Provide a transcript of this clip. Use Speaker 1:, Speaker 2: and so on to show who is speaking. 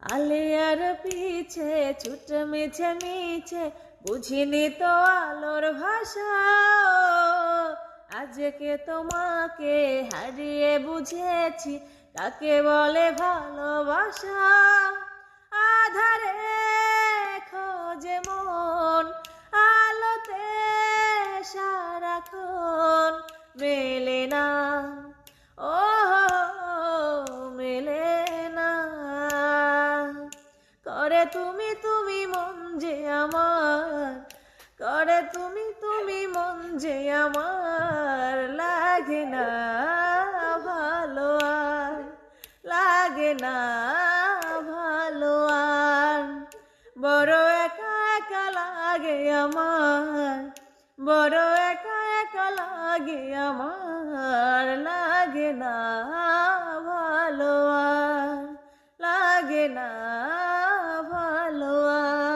Speaker 1: আলিয়ার পিছে ছুটে মিছে মিছে বুঝিনি তো আলোর ভাষা। আজকে তোমাকে হারিয়ে বুঝেছি কাকে বলে ভালোবাসা। আধারে খোঁজে মন, আলোতে সারাক্ষণ মেলে না, ও মেলে না। করে তুমি তুমি মন যে আমার, করে তুমি তুমি মন যে আমার, লাগে না ভালো আর, লাগে না ভালো আর। বড় একা একা লাগে আমার, বড় একা একা লাগে আমার, লাগে না ভালো আর, লাগে না।